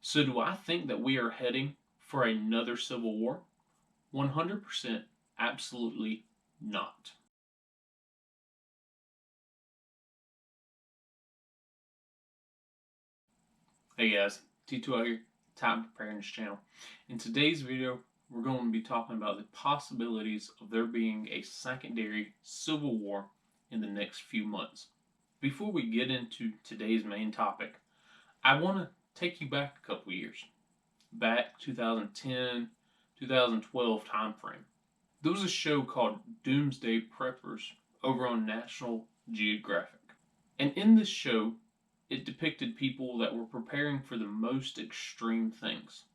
So, do I think that we are heading for another civil war? 100% absolutely not. Hey guys, T2 out here, Time Preparedness channel. In today's video, we're going to be talking about the possibilities of there being a secondary civil war in the next few months. Before we get into today's main topic, I want to take you back a couple years. Back 2010, 2012 time frame. There was a show called Doomsday Preppers over on National Geographic. And in this show, it depicted people that were preparing for the most extreme things.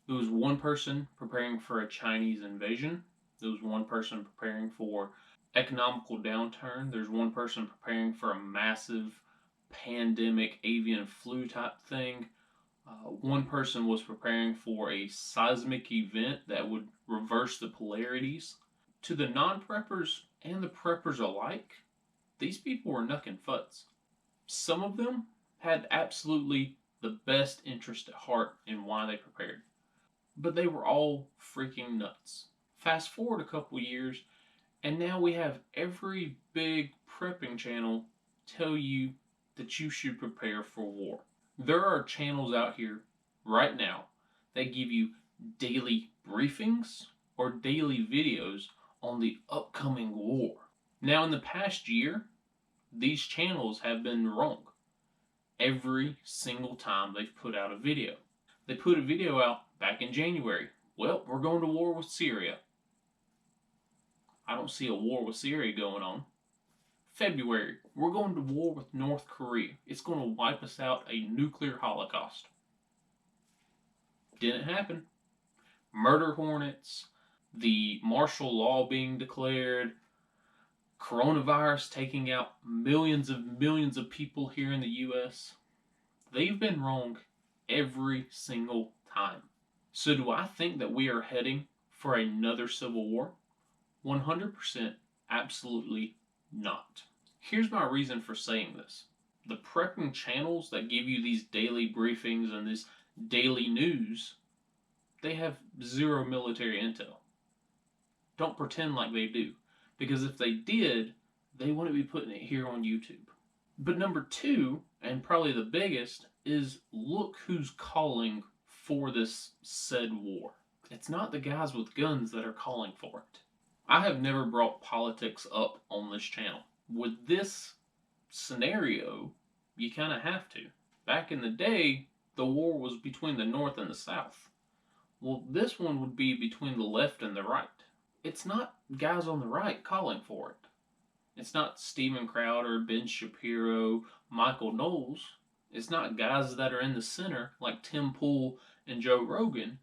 There was one person preparing for a Chinese invasion. There was one person preparing for economical downturn. There's one person preparing for a massive pandemic avian flu type thing. One person was preparing for a seismic event that would reverse the polarities. To the non-preppers and the preppers alike, these people were knucking futs. Some of them had absolutely the best interest at heart in why they prepared, but they were all freaking nuts. Fast forward a couple years, and now we have every big prepping channel tell you that you should prepare for war. There are channels out here right now that give you daily briefings or daily videos on the upcoming war. Now, in the past year, these channels have been wrong every single time they've put out a video. They put a video out back in January. Well, we're going to war with Syria. I don't see a war with Syria going on. February, we're going to war with North Korea. It's going to wipe us out, a nuclear holocaust. Didn't happen. Murder hornets, the martial law being declared, coronavirus taking out millions of people here in the US. They've been wrong every single time. So do I think that we are heading for another civil war? 100% absolutely not. Here's my reason for saying this. The prepping channels that give you these daily briefings and this daily news, they have zero military intel. Don't pretend like they do, because if they did, they wouldn't be putting it here on YouTube. But number two, and probably the biggest, is look who's calling for this said war. It's not the guys with guns that are calling for it. I have never brought politics up on this channel. With this scenario, you kind of have to. Back in the day, the war was between the North and the South. Well, this one would be between the left and the right. It's not guys on the right calling for it. It's not Steven Crowder, Ben Shapiro, Michael Knowles. It's not guys that are in the center like Tim Pool and Joe Rogan.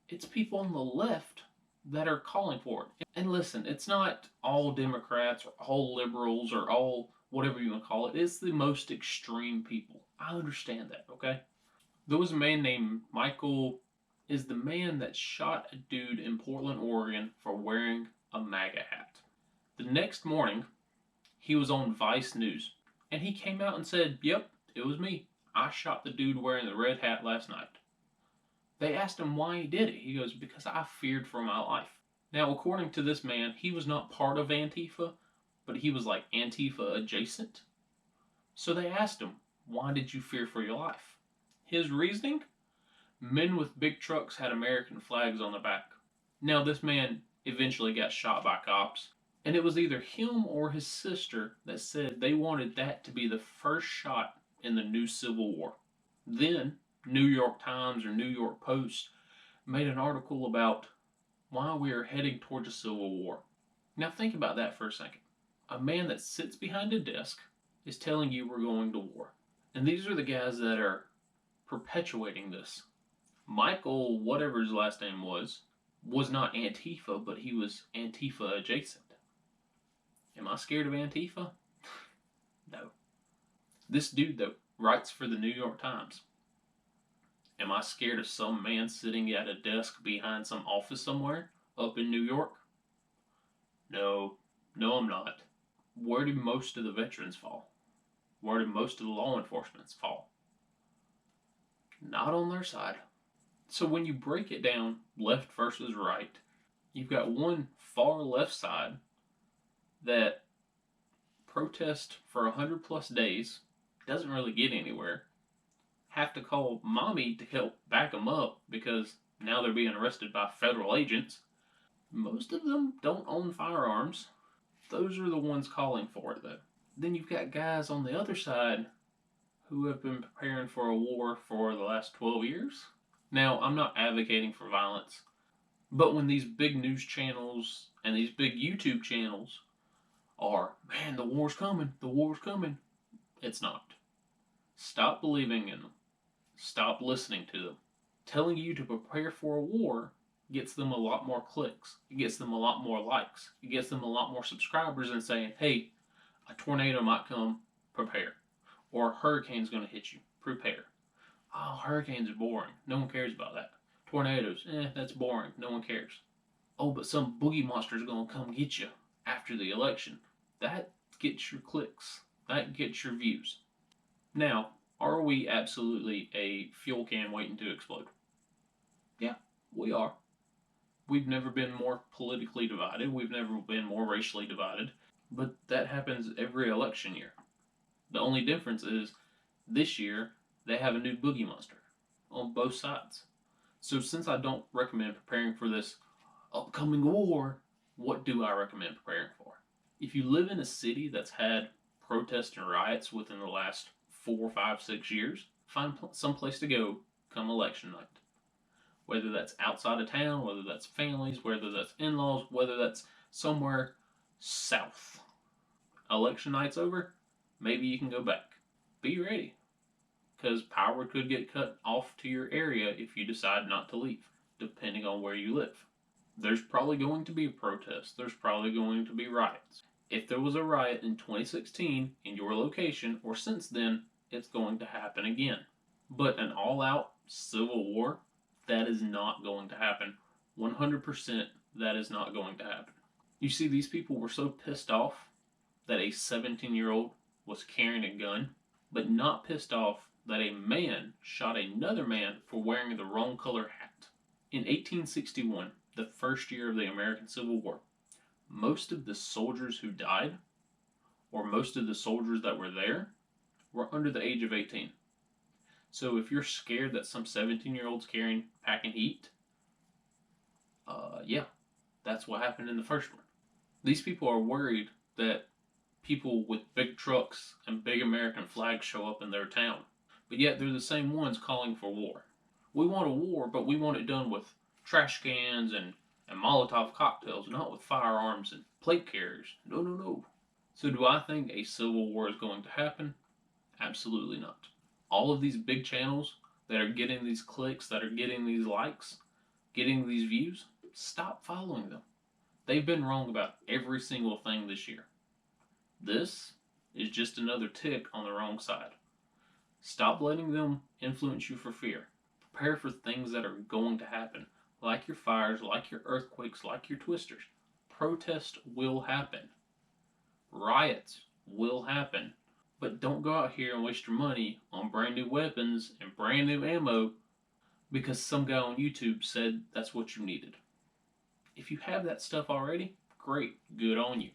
It's people on the left that are calling for it. And listen, it's not all Democrats or all liberals or all whatever you want to call it. It's the most extreme people. I understand that, okay? There was a man named Michael, is the man that shot a dude in Portland, Oregon for wearing a MAGA hat. The next morning, he was on Vice News, and he came out and said, "Yep, it was me. I shot the dude wearing the red hat last night." They asked him why he did it. He goes, "Because I feared for my life." Now, according to this man, he was not part of Antifa, but he was like Antifa adjacent. So they asked him, "Why did you fear for your life?" His reasoning? Men with big trucks had American flags on their back. Now, this man eventually got shot by cops, and it was either him or his sister that said they wanted that to be the first shot in the new Civil War. Then, New York Times or New York Post made an article about why we are heading towards a civil war. Now think about that for a second. A man that sits behind a desk is telling you we're going to war. And these are the guys that are perpetuating this. Michael, whatever his last name was not Antifa, but he was Antifa adjacent. Am I scared of Antifa? No. This dude, though, writes for the New York Times. Am I scared of some man sitting at a desk behind some office somewhere up in New York? No, I'm not. Where do most of the veterans fall? Where do most of the law enforcement fall? not on their side. So when you break it down, left versus right, you've got one far left side that protest for 100 plus days, doesn't really get anywhere, have to call mommy to help back them up because now they're being arrested by federal agents. Most of them don't own firearms. Those are the ones calling for it, though. Then you've got guys on the other side who have been preparing for a war for the last 12 years. Now, I'm not advocating for violence, but when these big news channels and these big YouTube channels are, man, the war's coming, it's not. Stop believing in them. Stop listening to them. Telling you to prepare for a war gets them a lot more clicks. It gets them a lot more likes. It gets them a lot more subscribers than saying, hey, a tornado might come, prepare. Or a hurricane's going to hit you, prepare. Oh, hurricanes are boring. No one cares about that. Tornadoes, that's boring. No one cares. Oh, but some boogie monster's going to come get you after the election. That gets your clicks. That gets your views. Now, are we absolutely a fuel can waiting to explode? Yeah, we are. We've never been more politically divided. We've never been more racially divided. But that happens every election year. The only difference is this year they have a new boogie monster on both sides. So since I don't recommend preparing for this upcoming war, what do I recommend preparing for? If you live in a city that's had protests and riots within the last 4, 5, 6 years, find some place to go come election night. Whether that's outside of town, whether that's families, whether that's in-laws, whether that's somewhere south. Election night's over, maybe you can go back. Be ready, because power could get cut off to your area if you decide not to leave, depending on where you live. There's probably going to be protests. There's probably going to be riots. If there was a riot in 2016 in your location, or since then, it's going to happen again. But an all-out civil war, that is not going to happen. 100% that is not going to happen. You see, these people were so pissed off that a 17-year-old was carrying a gun, but not pissed off that a man shot another man for wearing the wrong color hat. In 1861, the first year of the American Civil War, most of the soldiers who died, or most of the soldiers that were there, were under the age of 18. So if you're scared that some 17-year-old's packing heat, yeah, that's what happened in the first one. These people are worried that people with big trucks and big American flags show up in their town, but yet they're the same ones calling for war. We want a war, but we want it done with trash cans and Molotov cocktails, not with firearms and plate carriers. No, no, no. So do I think a civil war is going to happen? Absolutely not. All of these big channels that are getting these clicks, that are getting these likes, getting these views, stop following them. They've been wrong about every single thing this year. This is just another tick on the wrong side. Stop letting them influence you for fear. Prepare for things that are going to happen, like your fires, like your earthquakes, like your twisters. Protest will happen. Riots will happen. But don't go out here and waste your money on brand new weapons and brand new ammo because some guy on YouTube said that's what you needed. If you have that stuff already, great, good on you.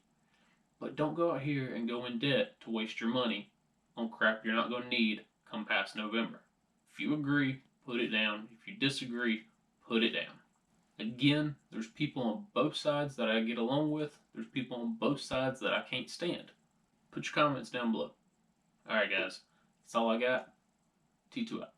But don't go out here and go in debt to waste your money on crap you're not going to need come past November. If you agree, put it down. If you disagree, put it down. Again, there's people on both sides that I get along with. There's people on both sides that I can't stand. Put your comments down below. Alright guys, that's all I got. T2 out.